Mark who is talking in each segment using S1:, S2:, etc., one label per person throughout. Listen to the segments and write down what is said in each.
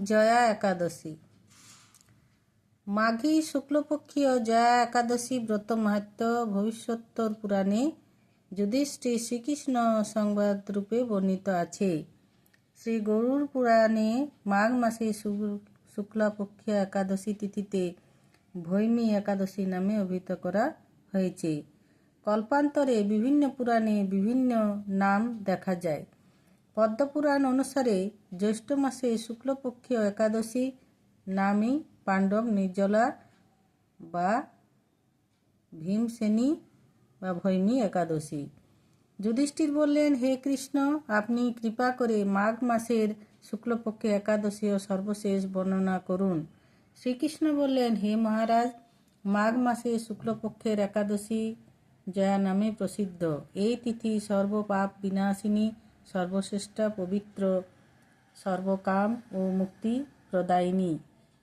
S1: জয়া একাদশী। মাঘী শুক্লপক্ষীয় জয়া একাদশী ব্রত মাহাত্ম্য ভবিষ্যোত্তর পুরাণে যুধিষ্ঠির শ্রীকৃষ্ণ সংবাদ রূপে বর্ণিত আছে। শ্রী গরুড় পুরাণে মাঘ মাসে শুক্লাপক্ষীয় একাদশী তিথিতে ভৈমী একাদশী নামে অভিহিত করা হয়েছে। কল্পান্তরে বিভিন্ন পুরাণে বিভিন্ন নাম দেখা যায়। পদ্মপুরাণ অনুসারে জ্যৈষ্ঠ মাসে শুক্লপক্ষীয় একাদশী নামই পাণ্ডব নির্জলা বা ভীমসেনী বা ভৈমী একাদশী। যুধিষ্ঠির বললেন, হে কৃষ্ণ, আপনি কৃপা করে মাঘ মাসের শুক্লপক্ষে একাদশী ও সর্বশেষ বর্ণনা করুন। শ্রীকৃষ্ণ বললেন, হে মহারাজ, মাঘ মাসে শুক্লপক্ষের একাদশী জয়া নামে প্রসিদ্ধ। এই তিথি সর্বপাপ বিনাশিনী, সর্বশ্রেষ্ঠা, পবিত্র, সর্বকাম ও মুক্তি প্রদায়িনী।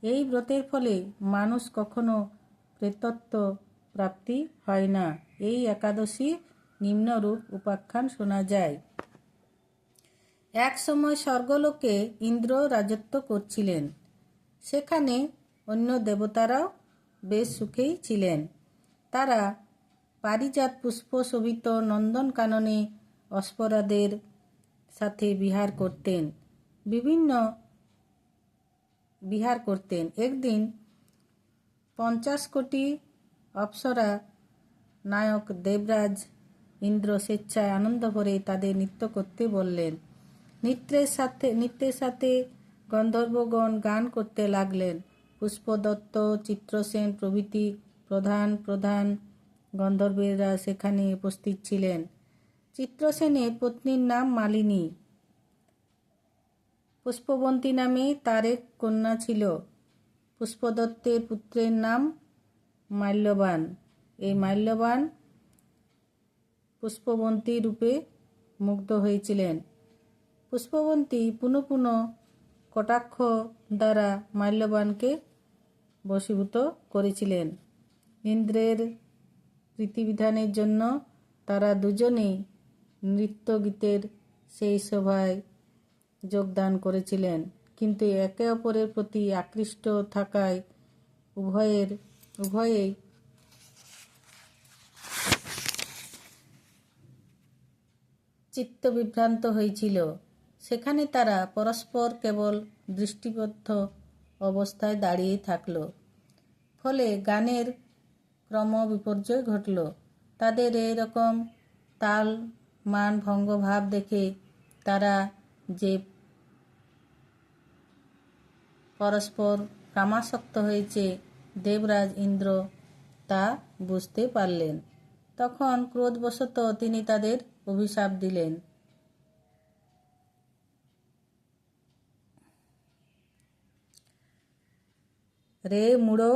S1: এই ব্রতের ফলে মানুষ কখনো প্রেতত্ব প্রাপ্তি হয় না। এই একাদশী নিম্নরূপ উপাখ্যান শোনা যায়। এক সময় স্বর্গলোকে ইন্দ্র রাজত্ব করছিলেন। সেখানে অন্য দেবতারাও বেশ সুখেই ছিলেন। তারা পারিজাত পুষ্প শোভিত নন্দনকাননে অশ্বরাদের সাথে বিহার করতেন। একদিন 50 কোটি অপ্সরা নায়ক দেবরাজ ইন্দ্র স্বেচ্ছায় আনন্দ ভরে তাদের নৃত্য করতে বললেন। নৃত্যের সাথে গন্ধর্বগণ গান করতে লাগলেন। পুষ্পদত্ত, চিত্রসেন প্রভৃতি প্রধান গন্ধর্বেরা সেখানে উপস্থিত ছিলেন। চিত্রসেনের পত্নীর নাম মালিনী। পুষ্পবন্তী নামে তার এক কন্যা ছিল। পুষ্পদত্তের পুত্রের নাম মাল্যবান। এই মাল্যবান পুষ্পবন্তী রূপে মুগ্ধ হয়েছিলেন। পুষ্পবন্তী পুনঃ কটাক্ষ দ্বারা মাল্যবানকে বশীভূত করেছিলেন। ইন্দ্রের প্রীতিবিধানের জন্য তারা দুজনেই নৃত্যগীতের সেই সভায় যোগদান করেছিলেন, কিন্তু একে অপরের প্রতি আকৃষ্ট থাকায় উভয়েই চিত্তবিভ্রান্ত হয়েছিল। সেখানে তারা পরস্পর কেবল দৃষ্টিবদ্ধ অবস্থায় দাঁড়িয়ে থাকল। ফলে গানের ক্রম বিপর্যয় ঘটল। তাদের এইরকম তাল মান ভঙ্গ ভাব দেখে তারা যে পরস্পর কামাসক্ত হয়েছে দেবরাজ ইন্দ্র তা বুঝতে পারলেন। তখন ক্রোধবশত তিনি তাদের অভিশাপ দিলেন। রে মূঢ়,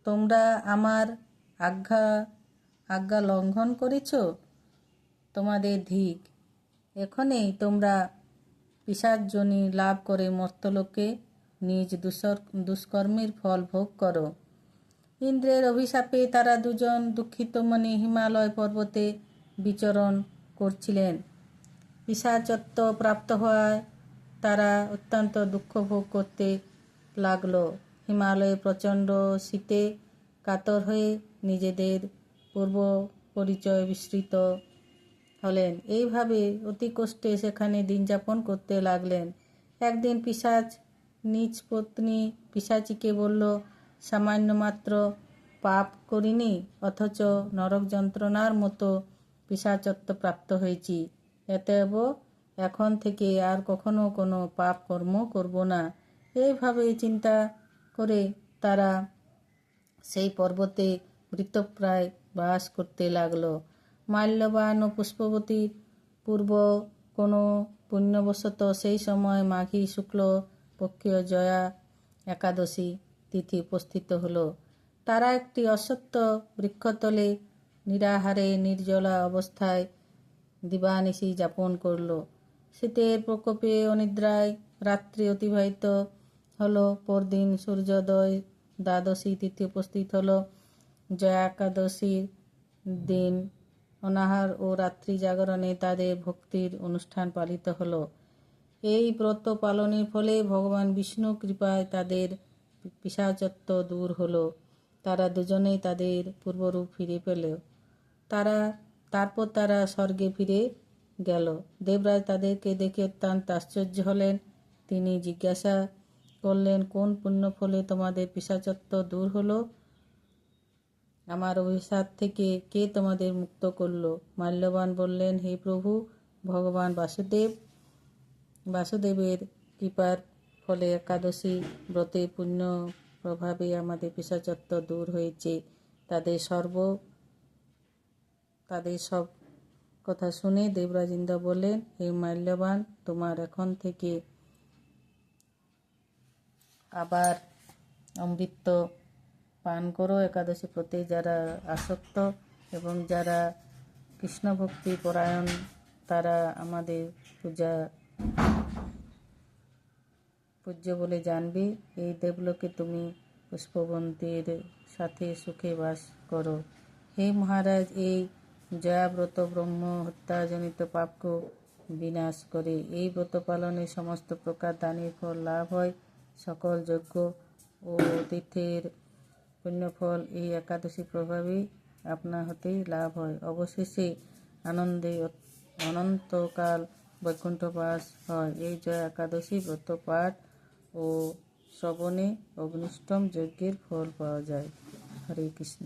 S1: তোমরা আমার আজ্ঞা লঙ্ঘন করেছ, তোমাদের ধিক। এখনই তোমরা পিশাচযোনি লাভ করে মর্তলোকে নিজ দুষ্কর্মের ফল ভোগ করো। ইন্দ্রের অভিশাপে তারা দুজন দুঃখিত মনে হিমালয় পর্বতে বিচরণ করছিলেন। পিশাচত্ব প্রাপ্ত হওয়ায় তারা অত্যন্ত দুঃখ ভোগ করতে লাগল। হিমালয়ে প্রচণ্ড শীতে কাতর হয়ে নিজেদের পূর্ব পরিচয় বিস্মৃত হলেন। এইভাবে অতি কষ্টে সেখানে দিন যাপন করতে লাগলেন। একদিন পিশাচ নিজ পত্নী পিশাচিকে বলল, সামান্য মাত্র পাপ করিনি, অথচ নরক যন্ত্রণার মতো পিশাচত্ব প্রাপ্ত হয়েছি। অতএব এখন থেকে আর কখনো কোনো পাপ কর্ম করব না। এইভাবে চিন্তা করে তারা সেই পর্বতে মৃতপ্রায় বাস করতে লাগল। মাল্যবান ও পুষ্পবতীর পূর্ব কোনো পুণ্যবশত সেই সময় মাঘী শুক্ল পক্ষীয় জয়া একাদশী তিথি উপস্থিত হল। তারা একটি অশ্বত্থ বৃক্ষতলে নিরাহারে নির্জলা অবস্থায় দিবানিশি যাপন করল। শীতের প্রকোপে অনিদ্রায় রাত্রি অতিবাহিত হল। পরদিন সূর্যোদয় দ্বাদশী তিথি উপস্থিত হল। জয়া একাদশীর দিন অনাহার ও রাত্রি জাগরণে তাদের ভক্তির অনুষ্ঠান পালিত হল। এই ব্রত পালনের ফলে ভগবান বিষ্ণু কৃপায় তাদের পিশাচত্ব দূর হলো। তারা দুজনেই তাদের পূর্বরূপ ফিরে পেল। তারপর তারা স্বর্গে ফিরে গেল। দেবরাজ তাদেরকে দেখে অত্যন্ত আশ্চর্য হলেন। তিনি জিজ্ঞাসা করলেন, কোন পুণ্য ফলে তোমাদের পিশাচত্ব দূর হলো? আমার অভিশাপ থেকে কে তোমাদের মুক্ত করল? মাল্যবান বললেন, হে প্রভু, ভগবান বাসুদেবের কৃপার ফলে একাদশী ব্রতে পুণ্য প্রভাবে আমাদের পিশাচত্ব দূর হয়েছে। তাদের সব কথা শুনে দেবরাজ ইন্দ্র বললেন, হে মাল্যবান, তোমার এখন থেকে আবার অমৃত পান করো। একাদশী ব্রতে যারা আসক্ত এবং যারা কৃষ্ণ ভক্তি পরায়ণ তারা আমাদের পূজ্য বলে জানবে। এই দেবলোকে তুমি পুষ্পবন্তীর সাথে সুখে বাস করো। হে মহারাজ, এই জয়াব্রত ব্রহ্ম হত্যাজনিত পাপকে বিনাশ করে। এই ব্রত পালনে সমস্ত প্রকার দানের ফল লাভ হয়। সকল যজ্ঞ ও তীর্থের পুণ্যফল এই একাদশী প্রভাবে আপনা হতেই লাভ হয়। অবশেষে আনন্দে অনন্তকাল বৈকুণ্ঠবাস হয়। এই জয়া একাদশী ব্রত পাঠ ও শ্রবণে অগ্নিষ্টম যজ্ঞের ফল পাওয়া যায়। হরে কৃষ্ণ।